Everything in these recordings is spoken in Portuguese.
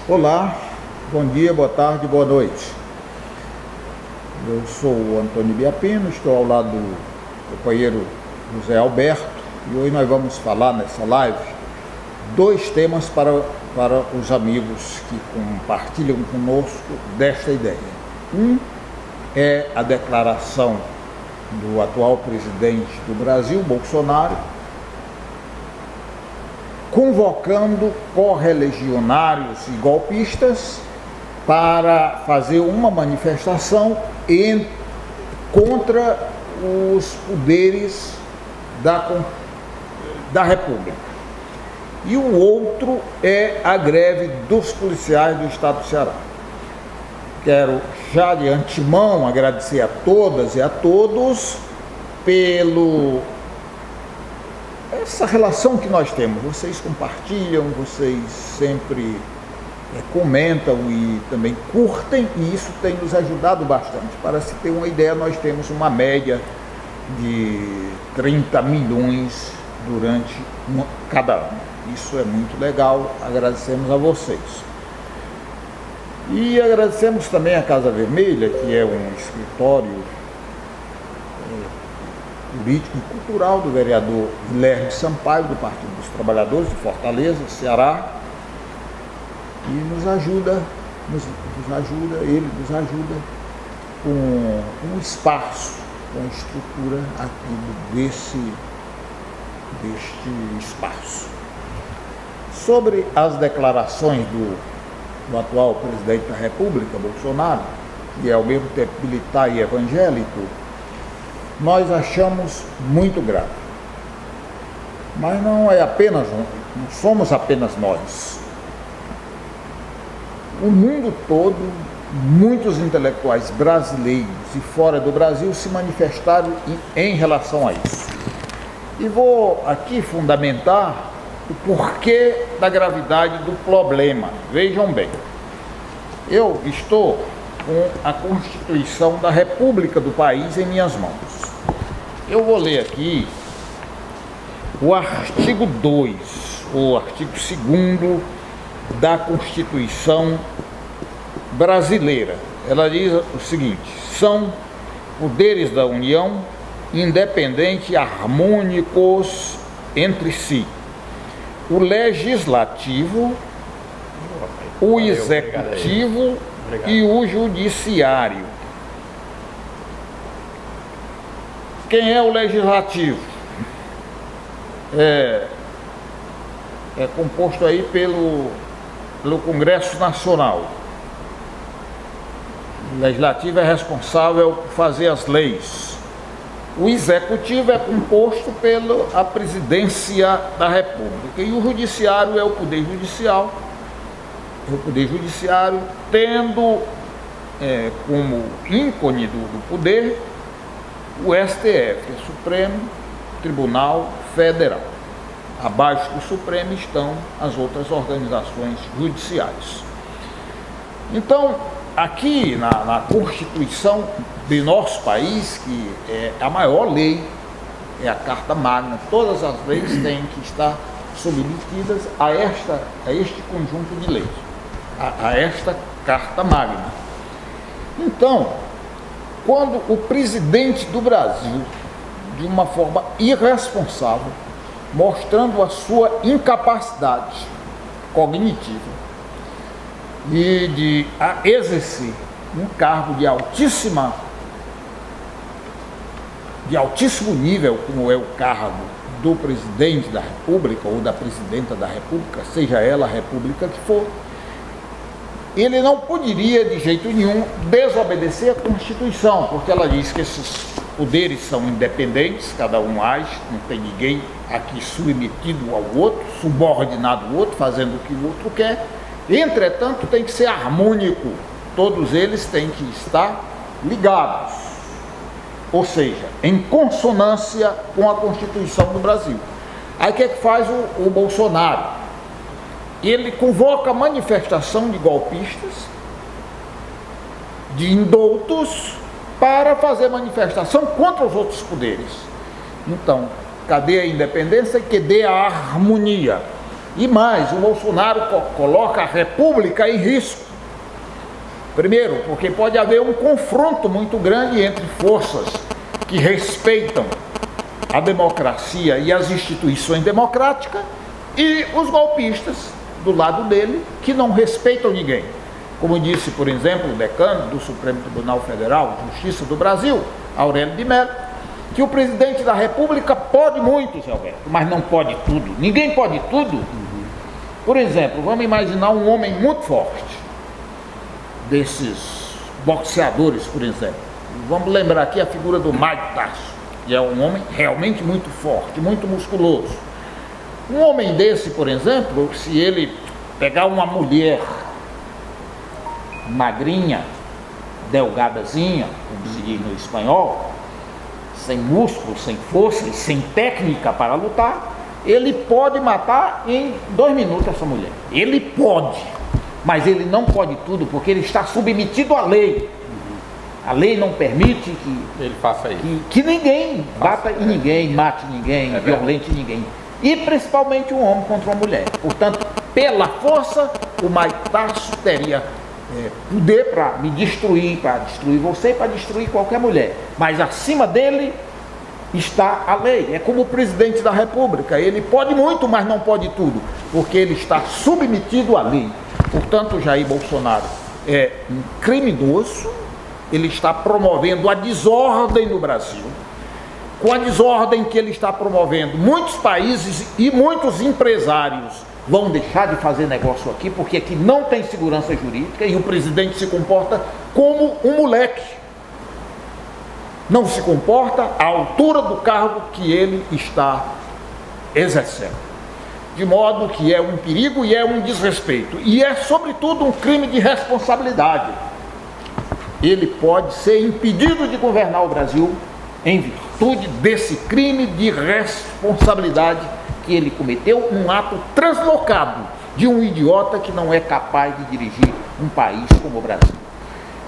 Olá, bom dia, boa tarde, boa noite. Eu sou o Antônio Biapino, estou ao lado do companheiro José Alberto e hoje nós vamos falar nessa live dois temas para os amigos que compartilham conosco desta ideia. Um é a declaração do atual presidente do Brasil, Bolsonaro, convocando correligionários e golpistas para fazer uma manifestação contra os poderes da República. E o outro é a greve dos policiais do estado do Ceará. Quero já de antemão agradecer a todas e a todos essa relação que nós temos. Vocês compartilham, vocês sempre comentam e também curtem, e isso tem nos ajudado bastante. Para se ter uma ideia, nós temos uma média de 30 milhões durante cada ano. Isso é muito legal, agradecemos a vocês. E agradecemos também a Casa Vermelha, que é um escritório político e cultural do vereador Guilherme Sampaio, do Partido dos Trabalhadores de Fortaleza, Ceará, e nos ajuda com um espaço, com a estrutura aqui deste espaço. Sobre as declarações do atual presidente da República, Bolsonaro, que é ao mesmo tempo militar e evangélico, nós achamos muito grave. Mas não somos apenas nós. O mundo todo, muitos intelectuais brasileiros e fora do Brasil se manifestaram em relação a isso. E vou aqui fundamentar o porquê da gravidade do problema. Vejam bem, eu estou com a Constituição da República do país em minhas mãos. Eu vou ler aqui o artigo 2, o artigo 2º da Constituição brasileira. Ela diz o seguinte: são poderes da União independentes e harmônicos entre si. O legislativo, o executivo e o judiciário. Quem é o legislativo? É composto aí pelo Congresso Nacional. O legislativo é responsável por fazer as leis. O executivo é composto pela presidência da República. E o judiciário é o poder judicial. O poder judiciário tendo como ícone do poder o STF, o Supremo Tribunal Federal. Abaixo do Supremo estão as outras organizações judiciais. Então, aqui na Constituição de nosso país, que é a maior lei, é a Carta Magna, todas as leis têm que estar submetidas a este conjunto de leis, a esta Carta Magna. Então, quando o presidente do Brasil, de uma forma irresponsável, mostrando a sua incapacidade cognitiva e de exercer um cargo de altíssimo nível, como é o cargo do presidente da República ou da presidenta da República, seja ela a República que for, ele não poderia de jeito nenhum desobedecer a Constituição, porque ela diz que esses poderes são independentes, cada um age, não tem ninguém aqui submetido ao outro, subordinado ao outro, fazendo o que o outro quer. Entretanto, tem que ser harmônico, todos eles têm que estar ligados, ou seja, em consonância com a Constituição do Brasil. Aí o que faz o Bolsonaro? Ele convoca manifestação de golpistas, de indoutos, para fazer manifestação contra os outros poderes. Então, cadê a independência e cadê a harmonia? E mais, o Bolsonaro coloca a República em risco. Primeiro, porque pode haver um confronto muito grande entre forças que respeitam a democracia e as instituições democráticas e os golpistas do lado dele que não respeitam ninguém. Como disse, por exemplo, o decano do Supremo Tribunal Federal de Justiça do Brasil, Aurélio de Mello, que o presidente da República pode muito, Zé Alberto, mas não pode tudo. Ninguém pode tudo. Por exemplo, vamos imaginar um homem muito forte, desses boxeadores, por exemplo. Vamos lembrar aqui a figura do Mike Tyson, que é um homem realmente muito forte, muito musculoso. Um homem desse, por exemplo, se ele pegar uma mulher magrinha, delgadazinha, como se diz no espanhol, sem músculo, sem força e sem técnica para lutar, ele pode matar em 2 minutos essa mulher. Ele pode, mas ele não pode tudo, porque ele está submetido à lei. A lei não permite que ele faça isso. Que ninguém bata em ninguém, mate ninguém, violente ninguém. E principalmente um homem contra uma mulher. Portanto, pela força, o Mike Tyson teria poder para me destruir, para destruir você e para destruir qualquer mulher. Mas acima dele está a lei. É como o presidente da República. Ele pode muito, mas não pode tudo, porque ele está submetido à lei. Portanto, Jair Bolsonaro é um criminoso. Ele está promovendo a desordem no Brasil. Com a desordem que ele está promovendo, muitos países e muitos empresários vão deixar de fazer negócio aqui, porque aqui não tem segurança jurídica e o presidente se comporta como um moleque. Não se comporta à altura do cargo que ele está exercendo. De modo que é um perigo e é um desrespeito. E é, sobretudo, um crime de responsabilidade. Ele pode ser impedido de governar o Brasil em virtude desse crime de responsabilidade que ele cometeu, um ato translocado de um idiota que não é capaz de dirigir um país como o Brasil.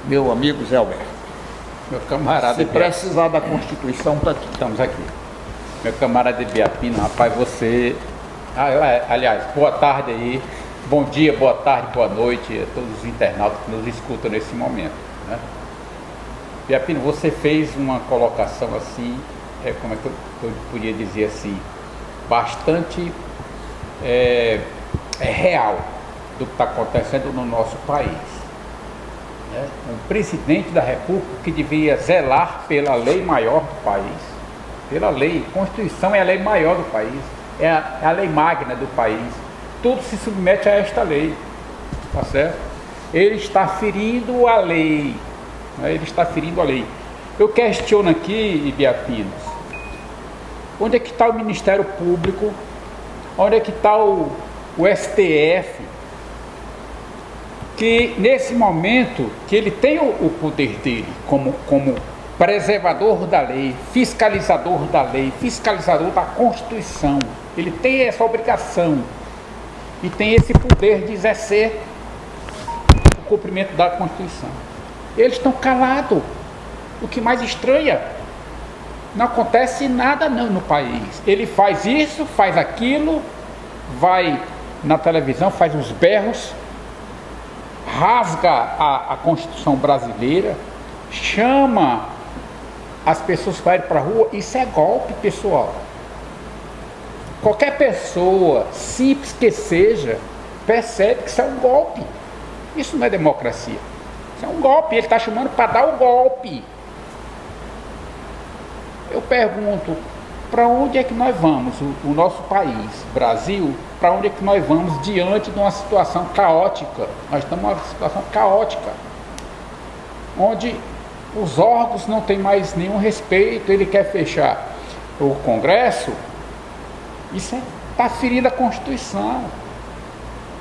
Meu amigo Zé Alberto, meu camarada, se precisar da Constituição, está aqui. Estamos aqui. Meu camarada Biapino, rapaz, você... aliás, boa tarde aí, bom dia, boa tarde, boa noite a todos os internautas que nos escutam nesse momento, né? Biapino, você fez uma colocação assim, como é que eu podia dizer assim, bastante real do que está acontecendo no nosso país, né? Um presidente da República que devia zelar pela lei maior do país, pela lei, Constituição é a lei maior do país, é a lei magna do país, tudo se submete a esta lei, tá certo? Ele está ferindo a lei, né? Ele está ferindo a lei. Eu questiono aqui, Biapinos, onde é que está o Ministério Público? Onde é que está o STF? Que nesse momento, que ele tem o poder dele como preservador da lei, fiscalizador da Constituição. Ele tem essa obrigação e tem esse poder de exercer o cumprimento da Constituição. Eles estão calados. O que mais estranha, não acontece nada não no país. Ele faz isso, faz aquilo, vai na televisão, faz uns berros, rasga a Constituição brasileira, chama as pessoas para ir para a rua. Isso é golpe, pessoal. Qualquer pessoa, simples que seja, percebe que isso é um golpe. Isso não é democracia. Isso é um golpe. Ele está chamando para dar o golpe. Eu pergunto, para onde é que nós vamos, o nosso país, Brasil, para onde é que nós vamos diante de uma situação caótica? Nós estamos numa situação caótica, onde os órgãos não têm mais nenhum respeito. Ele quer fechar o Congresso. Isso está ferindo a Constituição,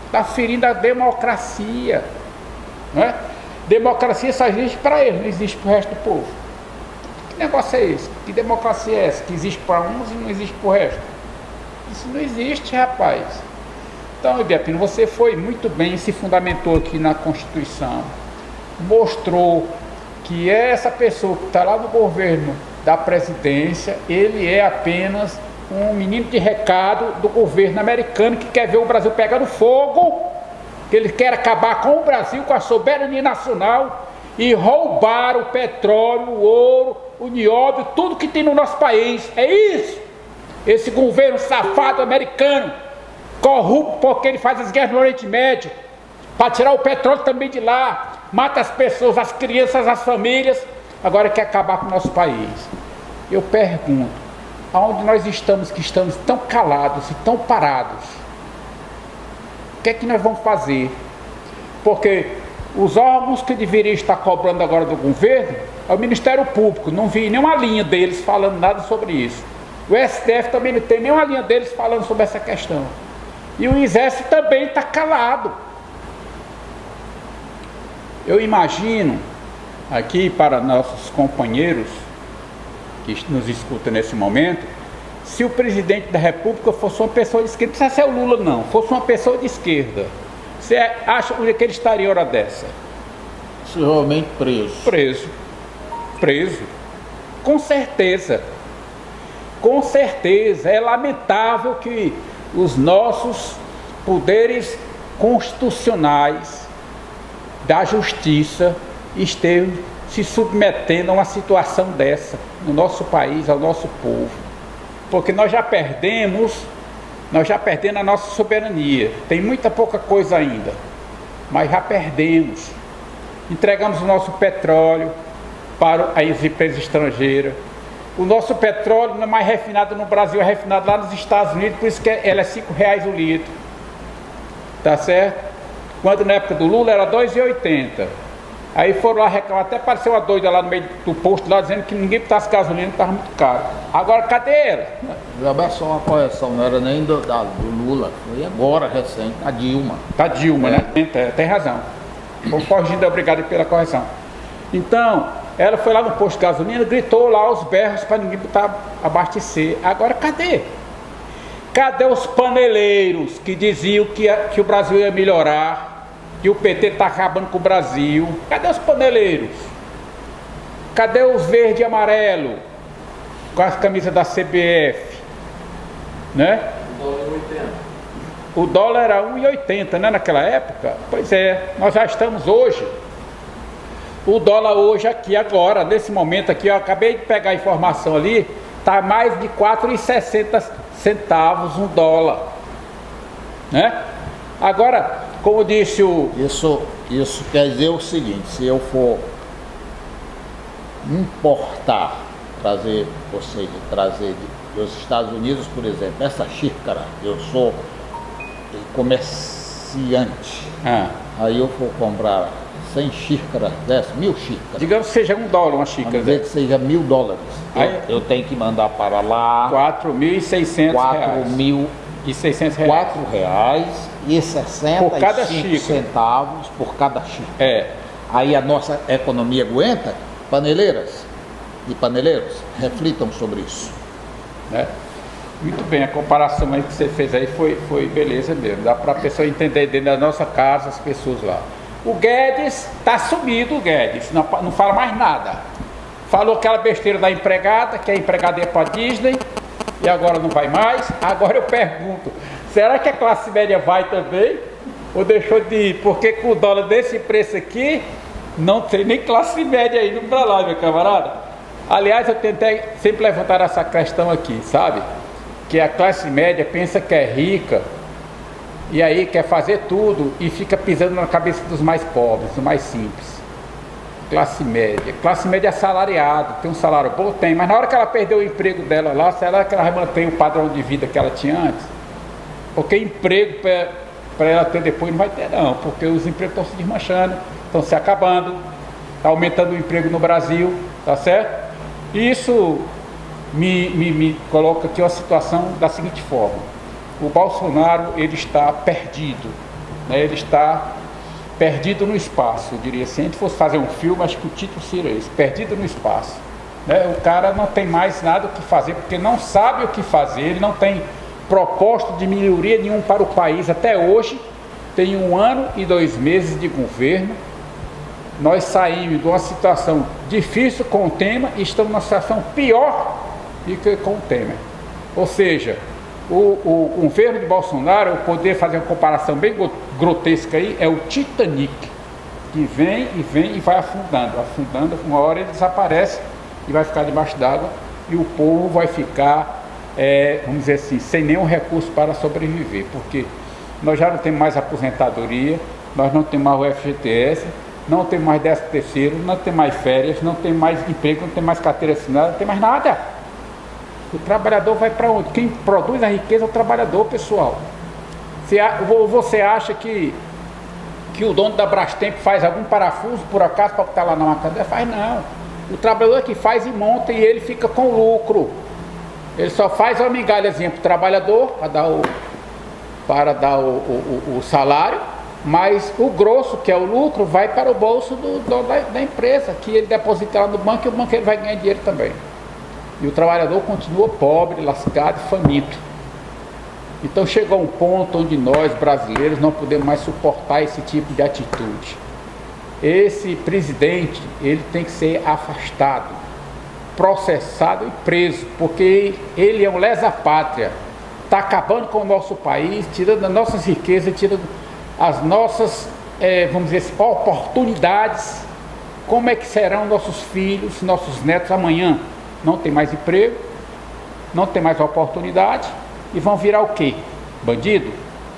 está ferindo a democracia, não é? Democracia só existe para ele, não existe para o resto do povo. Que negócio é esse? Que democracia é essa? Que existe para uns e não existe para o resto? Isso não existe, rapaz. Então, Biapino, você foi muito bem, se fundamentou aqui na Constituição, mostrou que essa pessoa que está lá no governo da presidência, ele é apenas um menino de recado do governo americano que quer ver o Brasil pegando fogo, que ele quer acabar com o Brasil, com a soberania nacional e roubar o petróleo, o ouro, o nióbio, tudo que tem no nosso país. É isso. Esse governo safado americano, corrupto porque ele faz as guerras no Oriente Médio, para tirar o petróleo também de lá, mata as pessoas, as crianças, as famílias, agora quer acabar com o nosso país. Eu pergunto, aonde nós estamos, que estamos tão calados e tão parados? O que é que nós vamos fazer? Porque os órgãos que deveriam estar cobrando agora do governo é o Ministério Público, não vi nenhuma linha deles falando nada sobre isso. O STF também não tem nenhuma linha deles falando sobre essa questão. E o Exército também está calado. Eu imagino aqui para nossos companheiros que nos escutam nesse momento, se o presidente da República fosse uma pessoa de esquerda, não precisa ser o Lula não, fosse uma pessoa de esquerda, você acha que ele estaria hora dessa? Possivelmente preso. Preso. Com certeza. Com certeza. É lamentável que os nossos poderes constitucionais da justiça estejam se submetendo a uma situação dessa no nosso país, ao nosso povo. Porque nós já perdemos a nossa soberania. Tem muita pouca coisa ainda, mas já perdemos. Entregamos o nosso petróleo para as empresas estrangeiras. O nosso petróleo não é mais refinado no Brasil, é refinado lá nos Estados Unidos, por isso que ela é R$5 o litro. Tá certo? Quando na época do Lula era R$2,80. Aí foram lá reclamar, até apareceu uma doida lá no meio do posto, lá dizendo que ninguém botasse gasolina, que estava muito caro. Agora, cadê ela? Já é só uma correção, não era nem do Lula, foi agora, recente, a Dilma. Da Dilma, né? Tem razão. Vou corrigindo, obrigado pela correção. Então, ela foi lá no posto de gasolina, gritou lá os berros para ninguém botar, abastecer. Agora, cadê? Cadê os paneleiros que diziam que o Brasil ia melhorar? Que o PT está acabando com o Brasil? Cadê os paneleiros? Cadê os verde e amarelo com as camisas da CBF? Né? O dólar era 1,80, né, naquela época? Pois é, nós já estamos hoje. O dólar hoje aqui agora, nesse momento aqui, eu acabei de pegar a informação ali, está mais de 4,60 centavos um dólar, né? Agora, como disse o... Isso quer dizer o seguinte, se eu for importar, trazer dos Estados Unidos, por exemplo, essa xícara, eu sou comerciante, aí eu vou comprar 100 xícaras dessas, 1000 xícaras. Digamos que seja $1 uma xícara. Vamos dizer que seja $1.000. Eu tenho que mandar para lá R$4.600. R$4.600 e 65 centavos por cada xícara. É. Aí a nossa economia aguenta. Paneleiras e paneleiros, reflitam sobre isso. Né? Muito bem, a comparação aí que você fez aí foi beleza mesmo. Dá para a pessoa entender dentro da nossa casa as pessoas lá. O Guedes está sumido, o Guedes, não fala mais nada. Falou aquela besteira da empregada, que a empregada ia para Disney e agora não vai mais. Agora eu pergunto, será que a classe média vai também? Ou deixou de ir? Porque com o dólar desse preço aqui, não tem nem classe média indo para lá, meu camarada. Aliás, eu tentei sempre levantar essa questão aqui, sabe? Que a classe média pensa que é rica e aí quer fazer tudo e fica pisando na cabeça dos mais pobres, dos mais simples. Classe média assalariado, tem um salário bom? Tem, mas na hora que ela perdeu o emprego dela lá, será que ela vai manter o padrão de vida que ela tinha antes? Porque emprego para ela ter depois não vai ter não, porque os empregos estão se desmanchando, estão se acabando, está aumentando o emprego no Brasil, tá certo? E isso me coloca aqui uma situação da seguinte forma: o Bolsonaro, ele está perdido, né? Ele está perdido no espaço, eu diria assim. Se a gente fosse fazer um filme, acho que o título seria esse, Perdido no Espaço, né? O cara não tem mais nada o que fazer, porque não sabe o que fazer, ele não tem proposta de melhoria nenhum para o país. Até hoje, tem 1 ano e 2 meses de governo, nós saímos de uma situação difícil com o Temer e estamos numa situação pior do que com o Temer. Ou seja, o governo de Bolsonaro, eu poder fazer uma comparação bem grotesca aí, é o Titanic, que vem e vai afundando, uma hora ele desaparece e vai ficar debaixo d'água e o povo vai ficar, vamos dizer assim, sem nenhum recurso para sobreviver, porque nós já não temos mais aposentadoria, nós não temos mais o FGTS, não temos mais 13º, não temos mais férias, não tem mais emprego, não tem mais carteira assinada, não tem mais nada. O trabalhador vai para onde? Quem produz a riqueza é o trabalhador, pessoal. Você acha que o dono da Brastemp faz algum parafuso por acaso para estar lá na macadeira? Faz não. O trabalhador é que faz e monta e ele fica com lucro. Ele só faz uma migalhazinha para o trabalhador para dar o salário, mas o grosso, que é o lucro, vai para o bolso da empresa, que ele deposita lá no banco e o banqueiro vai ganhar dinheiro também. E o trabalhador continua pobre, lascado e faminto. Então chegou um ponto onde nós, brasileiros, não podemos mais suportar esse tipo de atitude. Esse presidente, ele tem que ser afastado, processado e preso, porque ele é um lesa-pátria, está acabando com o nosso país, tirando as nossas riquezas, tirando as nossas, vamos dizer assim, oportunidades. Como é que serão nossos filhos, nossos netos amanhã? Não tem mais emprego, não tem mais oportunidade e vão virar o quê? Bandido?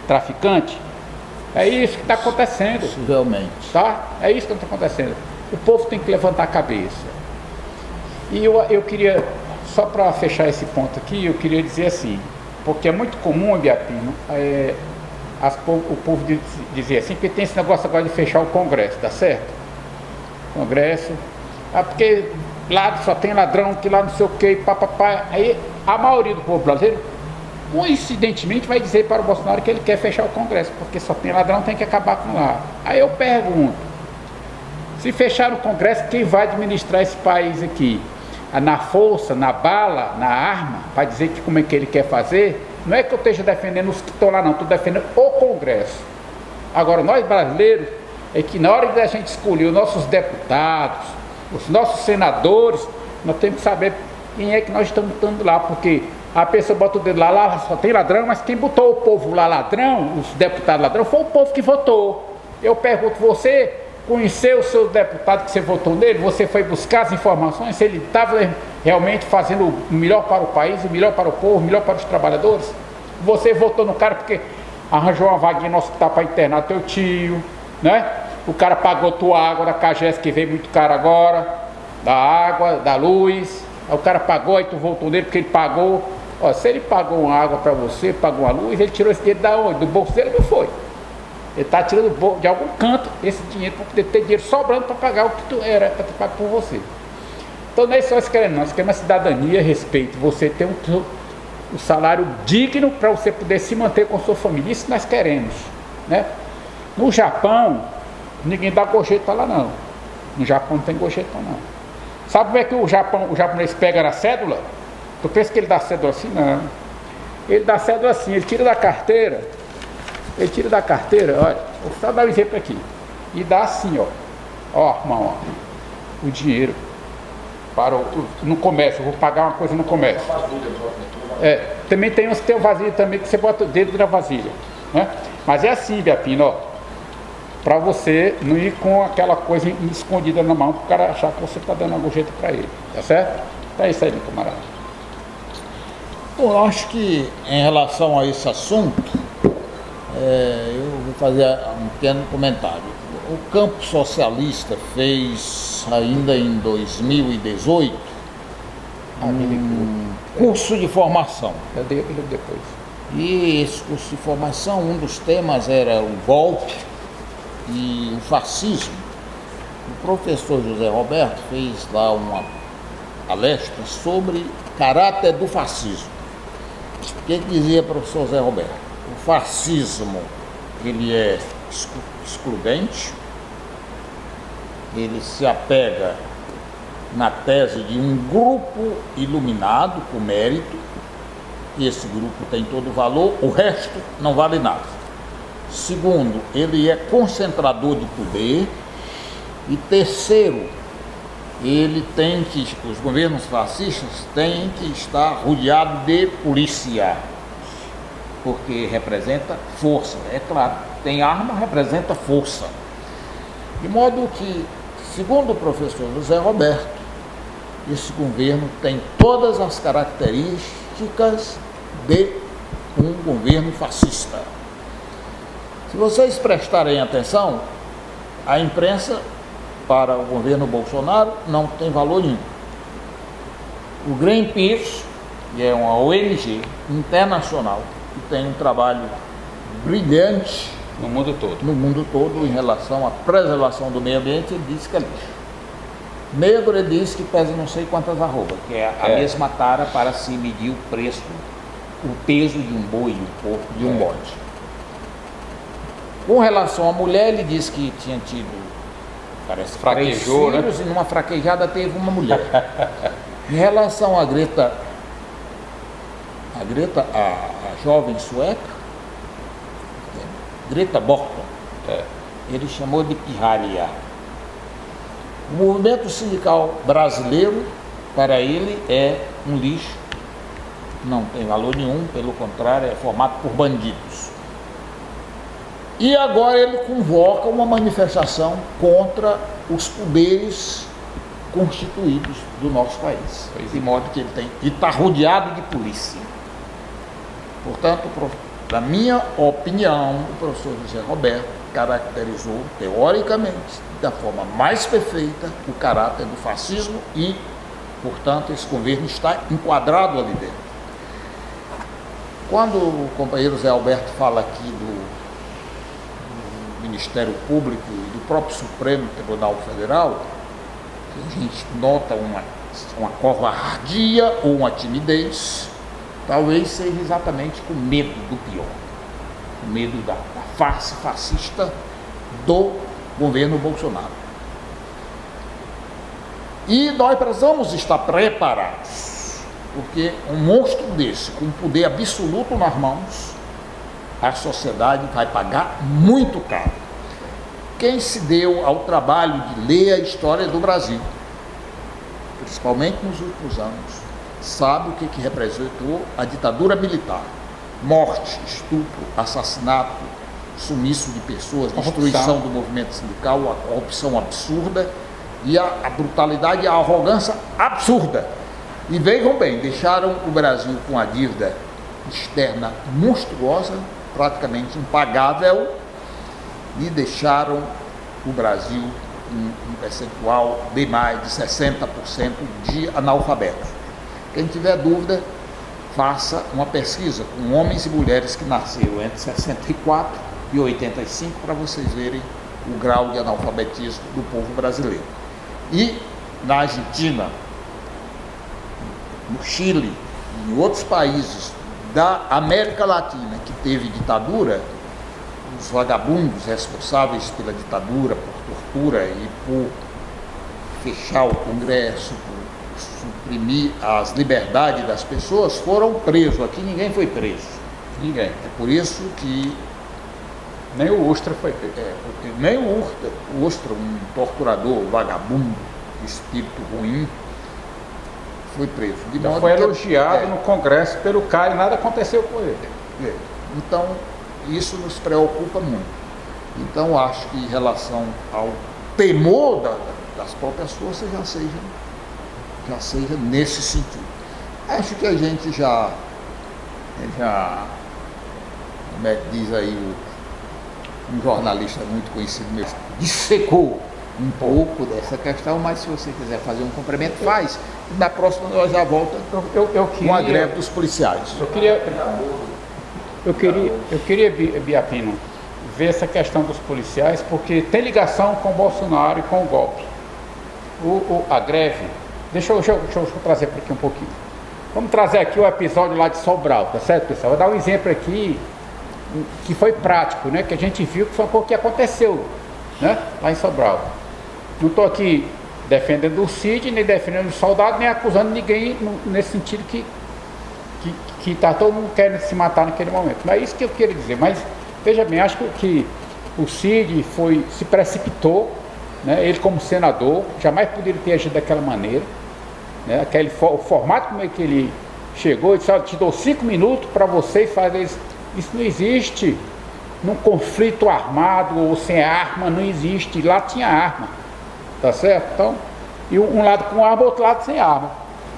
Traficante? É isso que está acontecendo. Possivelmente. Tá? É isso que está acontecendo. O povo tem que levantar a cabeça. E eu queria, só para fechar esse ponto aqui, eu queria dizer assim, porque é muito comum, Biapino, o povo dizer assim, que tem esse negócio agora de fechar o Congresso, tá certo? Congresso, porque lá só tem ladrão, que lá não sei o que, papapá. Aí a maioria do povo brasileiro, coincidentemente, vai dizer para o Bolsonaro que ele quer fechar o Congresso, porque só tem ladrão, tem que acabar com lá. Aí eu pergunto, se fechar o Congresso, quem vai administrar esse país aqui? Na força, na bala, na arma, para dizer que como é que ele quer fazer? Não é que eu esteja defendendo os que estão lá não, estou defendendo o Congresso. Agora, nós brasileiros, é que na hora da gente escolher os nossos deputados, os nossos senadores, nós temos que saber quem é que nós estamos botando lá, porque a pessoa bota o dedo lá só tem ladrão, mas quem botou o povo lá ladrão, os deputados ladrão, foi o povo que votou. Eu pergunto, você conheceu o seu deputado que você votou nele? Você foi buscar as informações, se ele estava realmente fazendo o melhor para o país, o melhor para o povo, o melhor para os trabalhadores? Você votou no cara porque arranjou uma vaguinha no hospital para internar teu tio, né? O cara pagou tua água da CAGES, que veio muito caro agora, da água, da luz. Aí o cara pagou, aí tu voltou nele porque ele pagou. Ó, se ele pagou uma água para você, pagou uma luz, ele tirou esse dinheiro da onde? Do bolso dele? Não foi. Ele está tirando de algum canto esse dinheiro para poder ter dinheiro sobrando para pagar o que tu era para ter pago por você. Então não é só nós queremos, nós queremos cidadania, respeito, você ter um salário digno para você poder se manter com sua família. Isso nós queremos, né? No Japão, ninguém dá gorjeta lá não. No Japão não tem gorjeta não. Sabe como é que o japonês pega na cédula? Tu pensa que ele dá cédula assim? Não. Ele dá cédula assim, ele tira da carteira, olha, vou só dar um exemplo aqui, e dá assim, ó, irmão, ó, o dinheiro para no comércio, eu vou pagar uma coisa no comércio. Também tem uns que tem vasilha também, que você bota o dedo na vasilha, né? Mas é assim, Biapino, ó, para você não ir com aquela coisa escondida na mão, para o cara achar que você está dando uma gorjeta para ele, tá certo? Então é isso aí, meu camarada. Bom, eu acho que em relação a esse assunto, eu vou fazer um pequeno comentário. O campo socialista fez, ainda em 2018, um curso de formação. Eu dei aquilo depois. E esse curso de formação, um dos temas era o golpe e o fascismo. O professor José Roberto fez lá uma palestra sobre caráter do fascismo. O que dizia o professor José Roberto? O fascismo, ele é excludente, ele se apega na tese de um grupo iluminado com mérito, e esse grupo tem todo o valor, o resto não vale nada. Segundo, ele é concentrador de poder. E terceiro, os governos fascistas têm que estar rodeados de polícia, porque representa força. É claro, tem arma, representa força. De modo que, segundo o professor José Roberto, esse governo tem todas as características de um governo fascista. Se vocês prestarem atenção, a imprensa para o governo Bolsonaro não tem valor nenhum. O Greenpeace, que é uma ONG internacional, que tem um trabalho brilhante no mundo todo em relação à preservação do meio ambiente, ele diz que é lixo. Negro, ele diz que pesa não sei quantas arrobas, que é a mesma tara para se medir o preço, o peso de um boi, o corpo de um bode. Com relação à mulher, ele disse que tinha tido, parece, 3 filhos, e numa fraquejada teve uma mulher. Em relação à Greta, a jovem sueca, Greta Borton, ele chamou de pirralha. O movimento sindical brasileiro, para ele, é um lixo, não tem valor nenhum, pelo contrário, é formado por bandidos. E agora ele convoca uma manifestação contra os poderes constituídos do nosso país, de modo que ele tem que estar rodeado de polícia. Portanto, na minha opinião, o professor José Roberto caracterizou, teoricamente, da forma mais perfeita, o caráter do fascismo e, portanto, esse governo está enquadrado ali dentro. Quando o companheiro Zé Alberto fala aqui do Ministério Público e do próprio Supremo Tribunal Federal, a gente nota uma covardia ou uma timidez, talvez seja exatamente com medo do pior, com medo da farsa fascista do governo Bolsonaro. E nós precisamos estar preparados, porque um monstro desse, com poder absoluto nas mãos, a sociedade vai pagar muito caro. Quem se deu ao trabalho de ler a história do Brasil, principalmente nos últimos anos, sabe o que representou a ditadura militar: morte, estupro, assassinato, sumiço de pessoas, destruição do movimento sindical, a corrupção absurda e a brutalidade e a arrogância absurda. E vejam bem, deixaram o Brasil com a dívida externa monstruosa, praticamente impagável, e deixaram o Brasil um percentual de mais de 60% de analfabetos. Quem tiver dúvida, faça uma pesquisa com homens e mulheres que nasceram entre 64 e 85 para vocês verem o grau de analfabetismo do povo brasileiro. E na Argentina, no Chile e em outros países da América Latina que teve ditadura, os vagabundos responsáveis pela ditadura, por tortura e por fechar o Congresso, por suprimir as liberdades das pessoas, foram presos. Aqui ninguém foi preso. Ninguém. É por isso que nem o Ustra foi preso. Nem o Ustra, um torturador, vagabundo, espírito ruim, foi preso. Então foi elogiado no Congresso pelo cara e nada aconteceu com ele. Então, isso nos preocupa muito. Então, acho que em relação ao temor das próprias forças, já seja nesse sentido. Acho que a gente já como é que diz aí um jornalista muito conhecido mesmo, dissecou um pouco dessa questão, mas se você quiser fazer um complemento, faz. E na próxima nós já volta com a greve dos policiais. Eu queria, Biapino, ver essa questão dos policiais, porque tem ligação com o Bolsonaro e com o golpe. A greve, deixa eu trazer por aqui um pouquinho. Vamos trazer aqui o episódio lá de Sobral, tá certo, pessoal? Vou dar um exemplo aqui que foi prático, né? Que a gente viu que foi o que aconteceu, né? Lá em Sobral. Não estou aqui defendendo o Cid, nem defendendo o soldado, nem acusando ninguém nesse sentido que está todo mundo querendo se matar naquele momento. Não é isso que eu queria dizer. Mas, veja bem, acho que o Cid se precipitou, né? Ele como senador jamais poderia ter agido daquela maneira, né? O formato como é que ele chegou e disse: olha, te dou 5 minutos para você fazer isso. Isso não existe num conflito armado ou sem arma, não existe. Lá tinha arma, tá certo? Então, e um lado com arma, outro lado sem arma,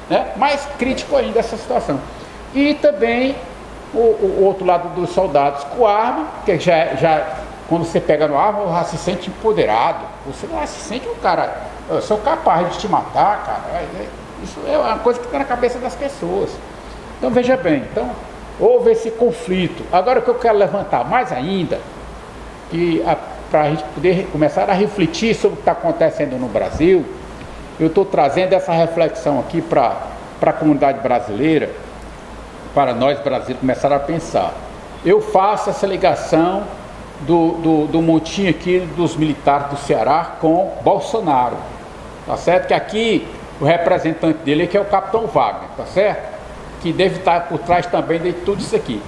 né? Mais crítico ainda essa situação. E também o outro lado dos soldados com arma, que já quando você pega no arma, já se sente empoderado. Você não se sente um cara, eu sou capaz de te matar, cara. Isso é uma coisa que está na cabeça das pessoas. Então veja bem, então houve esse conflito. Agora o que eu quero levantar mais ainda, para a gente poder começar a refletir sobre o que está acontecendo no Brasil, eu estou trazendo essa reflexão aqui para a comunidade brasileira, para nós brasileiros começar a pensar. Eu faço essa ligação do montinho aqui dos militares do Ceará com Bolsonaro, tá certo? Que aqui o representante dele que é o Capitão Wagner, tá certo? Que deve estar por trás também de tudo isso aqui.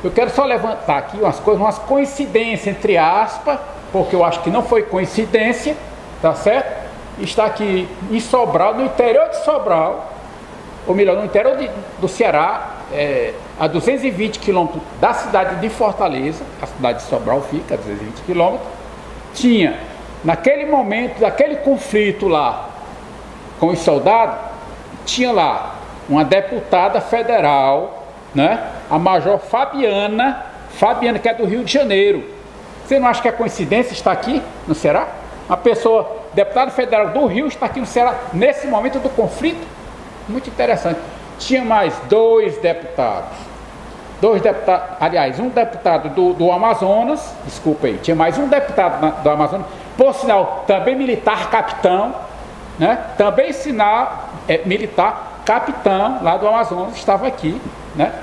Eu quero só levantar aqui umas coincidências, entre aspas, porque eu acho que não foi coincidência, tá certo? Está aqui em Sobral, no interior de Sobral, ou melhor, no interior do Ceará, a 220 quilômetros da cidade de Fortaleza, a cidade de Sobral fica a 220 quilômetros, tinha, naquele momento, daquele conflito lá com os soldados, tinha lá uma deputada federal, né, a Major Fabiana, que é do Rio de Janeiro. Você não acha que é coincidência estar aqui no Ceará? Uma pessoa, deputada federal do Rio, está aqui no Ceará nesse momento do conflito? Muito interessante. Tinha mais dois deputados, aliás, um deputado do Amazonas, desculpa aí, tinha mais um deputado do Amazonas, por sinal, também militar capitão, né? Também militar capitão lá do Amazonas, estava aqui, né?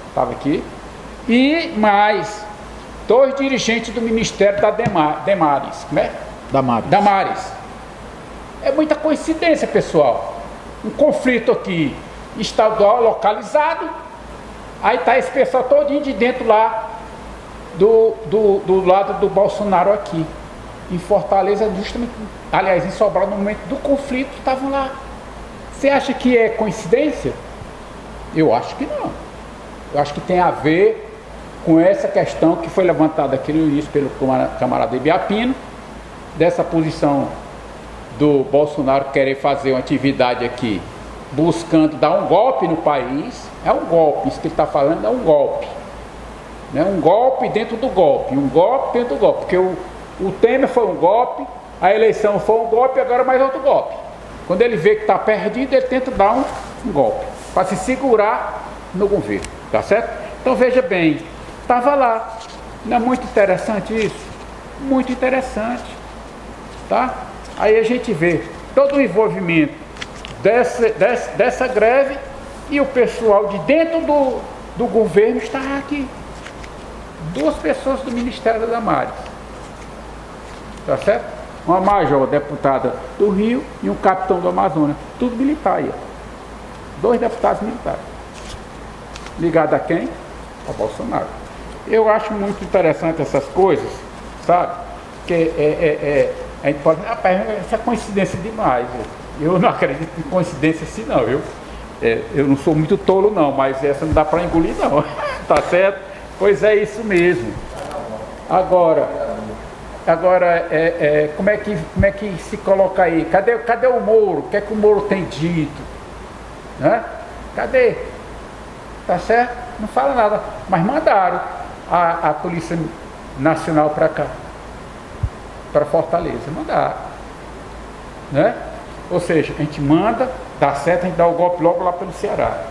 Estava aqui. E mais dois dirigentes do Ministério da Damares, né? Damares. É muita coincidência, pessoal. Um conflito aqui estadual localizado, aí está esse pessoal todinho de dentro lá do lado do Bolsonaro aqui em Fortaleza, justamente, aliás, em Sobral, no momento do conflito, estavam lá. Você acha que é coincidência? Eu acho que não. Eu acho que tem a ver com essa questão que foi levantada aqui no início pelo camarada Ibiapino, dessa posição do Bolsonaro querer fazer uma atividade aqui buscando dar um golpe no país. É um golpe, isso que ele está falando é um golpe, né? Um golpe dentro do golpe, um golpe dentro do golpe, porque o Temer foi um golpe, a eleição foi um golpe, agora mais outro golpe. Quando ele vê que está perdido, ele tenta dar um golpe para se segurar no governo, tá certo? Então veja bem, estava lá. Não é muito interessante isso? Muito interessante, tá? Aí a gente vê todo o envolvimento dessa greve e o pessoal de dentro do governo está aqui. Duas pessoas do Ministério da Damares, tá certo? Uma major deputada do Rio e um capitão do Amazonas, tudo militar aí, ó. Dois deputados militares. Ligado a quem? A Bolsonaro. Eu acho muito interessante essas coisas, sabe? Que a gente pode, rapaz, isso é coincidência demais. Eu não acredito em coincidência assim não, viu? Eu não sou muito tolo não, mas essa não dá para engolir não, tá certo? Pois é isso mesmo. Agora como é que se coloca aí? Cadê o Moro? O que é que o Moro tem dito? Né? Cadê? Tá certo? Não fala nada. Mas mandaram a Polícia Nacional para cá, para Fortaleza. Mandaram. Né? Ou seja, a gente manda, dá certo, a gente dá o golpe logo lá pelo Ceará.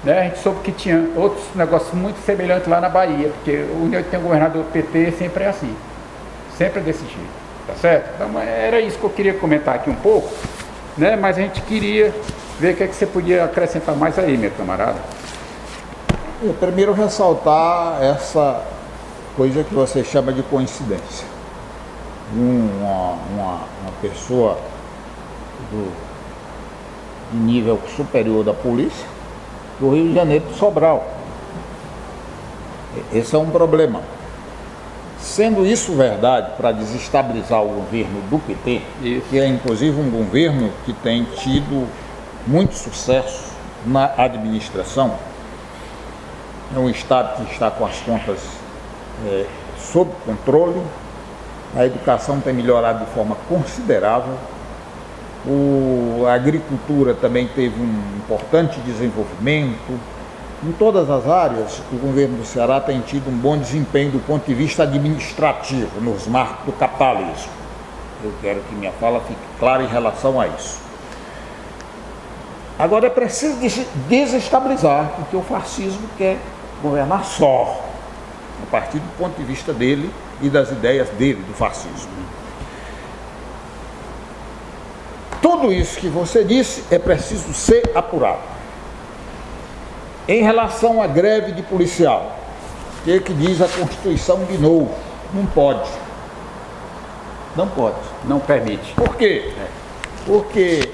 Né? A gente soube que tinha outros negócios muito semelhantes lá na Bahia, porque onde tem um governador PT sempre é assim. Sempre é desse jeito, tá certo? Então era isso que eu queria comentar aqui um pouco, né? Mas a gente queria ver o que é que você podia acrescentar mais aí, meu camarada. Eu primeiro ressaltar essa coisa que você chama de coincidência. Uma pessoa de nível superior da polícia do Rio de Janeiro, de Sobral. Esse é um problema. Sendo isso verdade, para desestabilizar o governo do PT, que é inclusive um governo que tem tido muito sucesso na administração, é um Estado que está com as contas sob controle, a educação tem melhorado de forma considerável, a agricultura também teve um importante desenvolvimento. Em todas as áreas, o governo do Ceará tem tido um bom desempenho do ponto de vista administrativo, nos marcos do capitalismo. Eu quero que minha fala fique clara em relação a isso. Agora é preciso desestabilizar, porque o fascismo quer governar só, a partir do ponto de vista dele e das ideias dele, do fascismo. Tudo isso que você disse é preciso ser apurado. Em relação à greve de policial, o que diz a Constituição de novo? Não pode. Não pode. Não permite. Por quê? Porque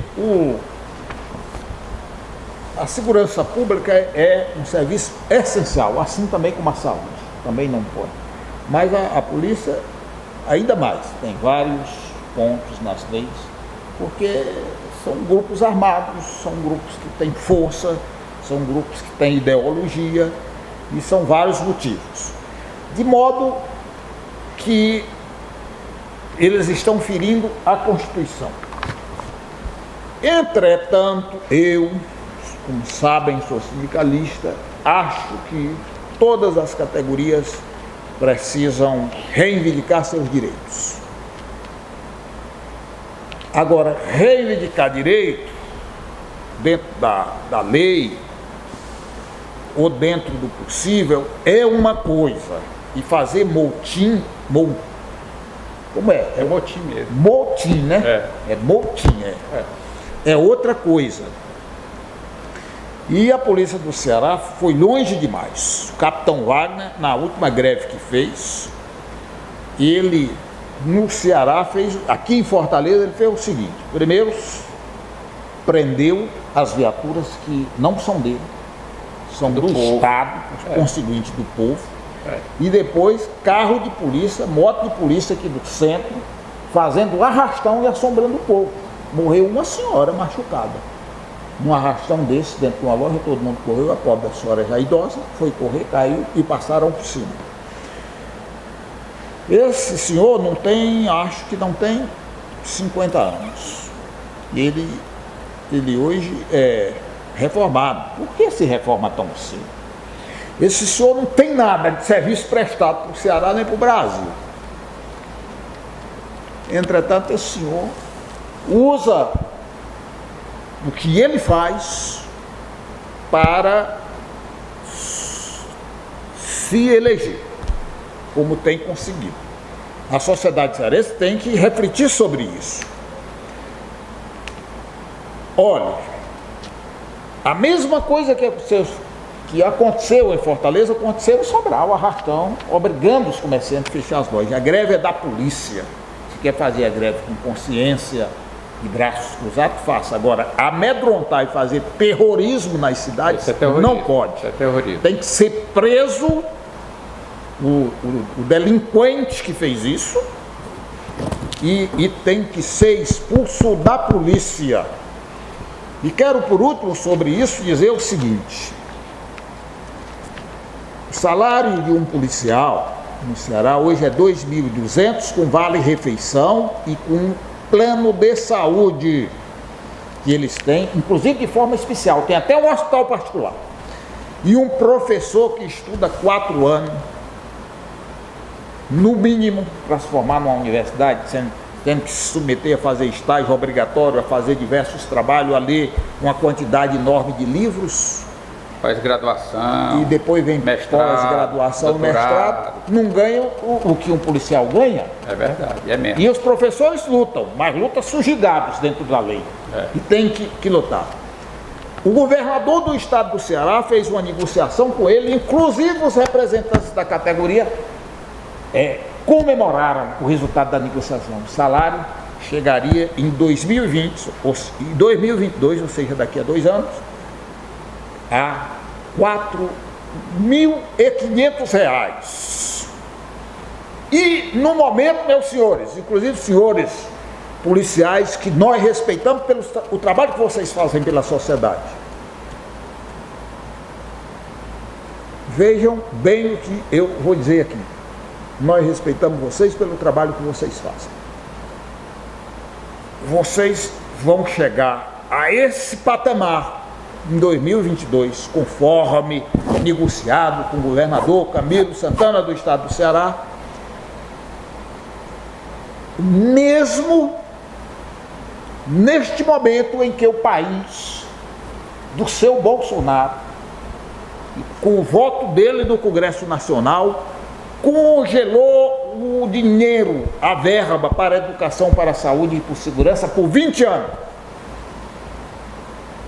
a segurança pública é um serviço essencial, assim também como a saúde. Também não pode. Mas a polícia, ainda mais, tem vários pontos nas leis, porque são grupos armados, são grupos que têm força, são grupos que têm ideologia e são vários motivos. De modo que eles estão ferindo a Constituição. Entretanto, eu, como sabem, sou sindicalista, acho que todas as categorias precisam reivindicar seus direitos. Agora, reivindicar direito dentro da lei ou dentro do possível é uma coisa, e fazer motim, como é? É motim mesmo. Motim, né? É motim, é outra coisa. E a polícia do Ceará foi longe demais. O capitão Wagner, na última greve que fez, ele no Ceará fez, aqui em Fortaleza, ele fez o seguinte: primeiro, prendeu as viaturas que não são dele, são do Estado, conseguinte do povo, e depois carro de polícia, moto de polícia aqui do centro, fazendo arrastão e assombrando o povo. Morreu uma senhora machucada. Num arrastão desse, dentro de uma loja, todo mundo correu, a pobre da senhora já idosa, foi correr, caiu e passaram por cima. Esse senhor não tem, acho que não tem 50 anos. Ele hoje é reformado. Por que se reforma tão cedo? Esse senhor não tem nada de serviço prestado para o Ceará nem para o Brasil. Entretanto, esse senhor usa o que ele faz para se eleger, como tem conseguido. A sociedade cearense tem que refletir sobre isso. Olha, a mesma coisa que aconteceu em Fortaleza, aconteceu em Sobral, arrastão, obrigando os comerciantes a fechar as lojas. A greve é da polícia. Se quer fazer a greve com consciência e braços cruzados, faça. Agora, amedrontar e fazer terrorismo nas cidades, não pode. Isso é terrorismo. Tem que ser preso o delinquente que fez isso e tem que ser expulso da polícia. E quero, por último, sobre isso, dizer o seguinte: o salário de um policial no Ceará hoje é 2.200, com vale-refeição e com plano de saúde que eles têm, inclusive de forma especial, tem até um hospital particular. E um professor que estuda 4 anos, no mínimo, para se formar numa universidade, tendo que se submeter a fazer estágio obrigatório, a fazer diversos trabalhos, a ler uma quantidade enorme de livros. Faz graduação. E depois vem pós-graduação, mestrado. Não ganha o que um policial ganha. É verdade, é mesmo. E os professores lutam, mas lutam sujigados dentro da lei. E tem que lutar. O governador do estado do Ceará fez uma negociação com ele, inclusive os representantes da categoria comemoraram o resultado da negociação. O salário chegaria em 2020, em 2022, ou seja, daqui a 2 anos, a R$ 4.500. E no momento, meus senhores, inclusive senhores policiais, que nós respeitamos pelo o trabalho que vocês fazem pela sociedade, vejam bem o que eu vou dizer aqui. Nós respeitamos vocês pelo trabalho que vocês fazem. Vocês vão chegar a esse patamar em 2022, conforme negociado com o governador Camilo Santana do estado do Ceará, mesmo neste momento em que o país do seu Bolsonaro, com o voto dele no Congresso Nacional, congelou o dinheiro, a verba para a educação, para a saúde e por segurança por 20 anos.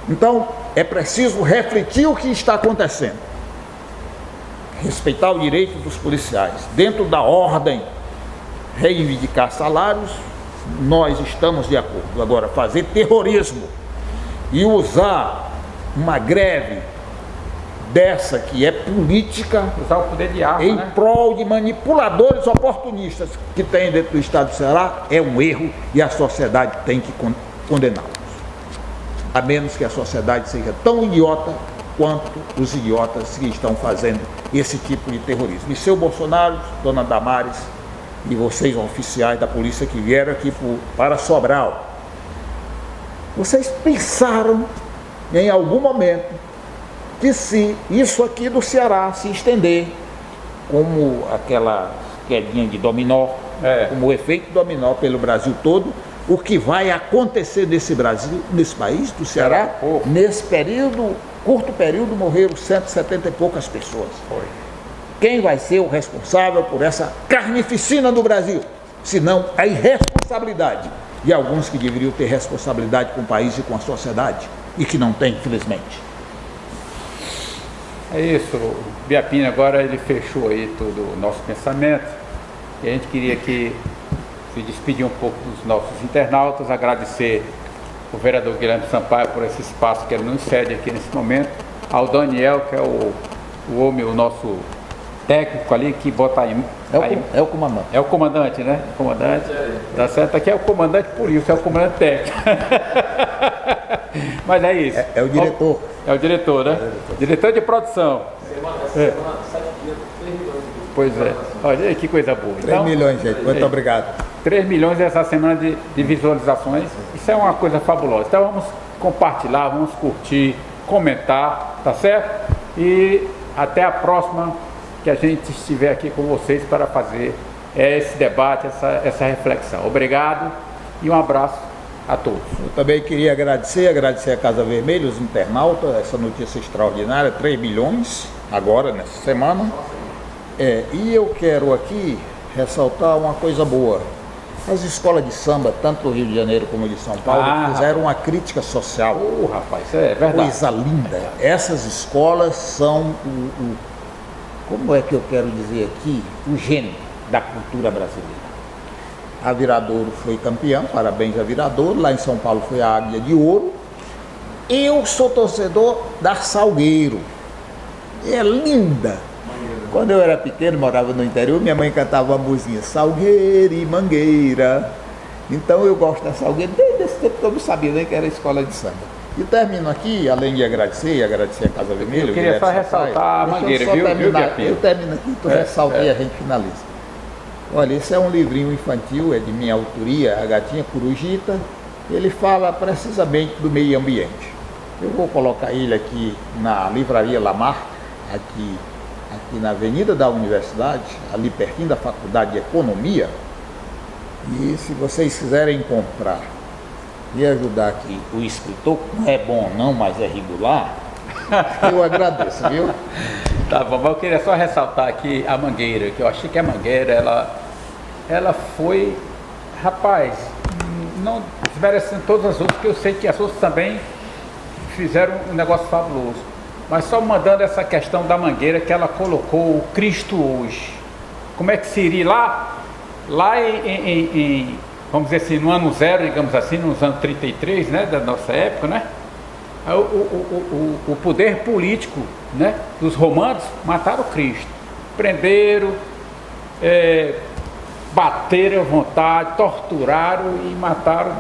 Então, é preciso refletir o que está acontecendo. Respeitar o direito dos policiais. Dentro da ordem, reivindicar salários, nós estamos de acordo. Agora, fazer terrorismo e usar uma greve dessa que é política, usar o poder de arma, em prol de manipuladores oportunistas que tem dentro do estado do Ceará, é um erro e a sociedade tem que condená-los. A menos que a sociedade seja tão idiota quanto os idiotas que estão fazendo esse tipo de terrorismo. E seu Bolsonaro, dona Damares, e vocês oficiais da polícia que vieram aqui para Sobral, vocês pensaram em algum momento que se isso aqui do Ceará se estender como aquela quedinha de dominó, como o efeito dominó pelo Brasil todo, o que vai acontecer nesse Brasil, nesse país do Ceará, nesse período, curto período, morreram 170 e poucas pessoas. Quem vai ser o responsável por essa carnificina no Brasil? Senão a irresponsabilidade de alguns que deveriam ter responsabilidade com o país e com a sociedade, e que não tem, infelizmente. É isso, o Biapina agora ele fechou aí todo o nosso pensamento, e a gente queria que se despedir um pouco dos nossos internautas, agradecer o vereador Guilherme Sampaio por esse espaço que ele nos cede aqui nesse momento, ao Daniel, que é o homem, o nosso técnico ali, que bota aí. É o comandante. É o comandante, né? O comandante. Tá certo? Aqui é o comandante por isso, é o comandante técnico. Mas é isso. É o diretor. É o diretor, né? Diretor de produção. Pois é. Olha aí que coisa boa. 3 milhões, gente. Muito obrigado. 3 milhões essa semana de visualizações. Isso é uma coisa fabulosa. Então vamos compartilhar, vamos curtir, comentar, tá certo? E até a próxima que a gente estiver aqui com vocês para fazer esse debate, essa reflexão. Obrigado e um abraço a todos. Eu também queria agradecer a Casa Vermelha, os internautas, essa notícia extraordinária, 3 milhões agora, nessa semana. E eu quero aqui ressaltar uma coisa boa. As escolas de samba, tanto do Rio de Janeiro como de São Paulo, fizeram uma crítica social. Rapaz, isso é verdade. Coisa linda. Essas escolas são como é que eu quero dizer aqui, o gênio da cultura brasileira. A Viradouro foi campeã, parabéns a Viradouro. Lá em São Paulo foi a Águia de Ouro. Eu sou torcedor da Salgueiro. É linda. Quando eu era pequeno, morava no interior, minha mãe cantava uma música, Salgueiro e Mangueira. Então eu gosto da Salgueiro, desde esse tempo que eu não sabia nem que era escola de samba. E termino aqui, além de agradecer a Casa Vermelha. Eu queria só ressaltar a Mangueira, viu? Eu termino aqui, tu ressalta e a gente finaliza. Olha, esse é um livrinho infantil, é de minha autoria, A Gatinha Corujita. Ele fala precisamente do meio ambiente. Eu vou colocar ele aqui na Livraria Lamar, aqui na Avenida da Universidade, ali pertinho da Faculdade de Economia. E se vocês quiserem comprar e ajudar aqui o escritor, que não é bom não, mas é regular, eu agradeço, viu? Tá bom, mas eu queria só ressaltar aqui a Mangueira, que eu achei que a Mangueira, ela foi, rapaz, não desmerecendo todas as outras, porque eu sei que as outras também fizeram um negócio fabuloso. Mas só mandando essa questão da Mangueira, que ela colocou o Cristo hoje. Como é que seria lá em vamos dizer assim, no ano zero, digamos assim, nos anos 33, né, da nossa época, né? O poder político, né, dos romanos mataram Cristo. Prenderam, bateram à vontade, torturaram e mataram,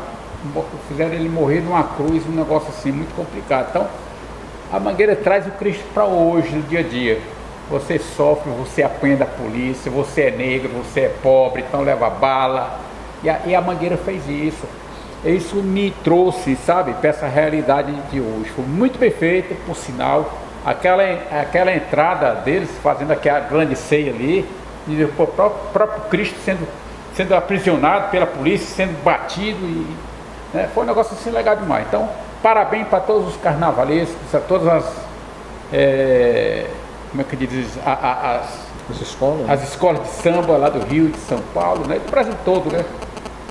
fizeram ele morrer numa cruz, um negócio assim muito complicado. Então, a Mangueira traz o Cristo para hoje, no dia a dia. Você sofre, você apanha da polícia, você é negro, você é pobre, então leva bala. E a Mangueira fez isso. Isso me trouxe, sabe, para essa realidade de hoje. Foi muito bem feito, por sinal. Aquela entrada deles, fazendo aquela grande ceia ali, e o próprio Cristo sendo aprisionado pela polícia, sendo batido, né, foi um negócio assim legal demais. Então, parabéns para todos os carnavalescos, a todas as, como é que diz, as escolas de samba lá do Rio, de São Paulo, né, do Brasil todo, né?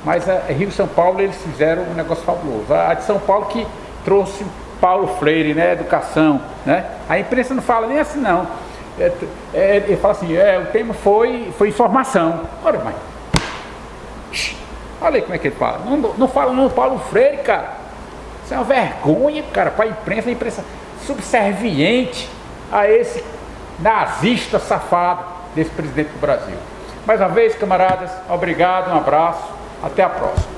Mas a Rio e São Paulo, eles fizeram um negócio fabuloso. A de São Paulo que trouxe Paulo Freire, né, educação, né? A imprensa não fala nem assim, não. Ele fala assim, o tema foi informação. Olha, mas olha aí como é que ele fala. Não fala não Paulo Freire, cara. Isso é uma vergonha, cara, para a imprensa subserviente a esse nazista safado desse presidente do Brasil. Mais uma vez, camaradas, obrigado, um abraço, até a próxima.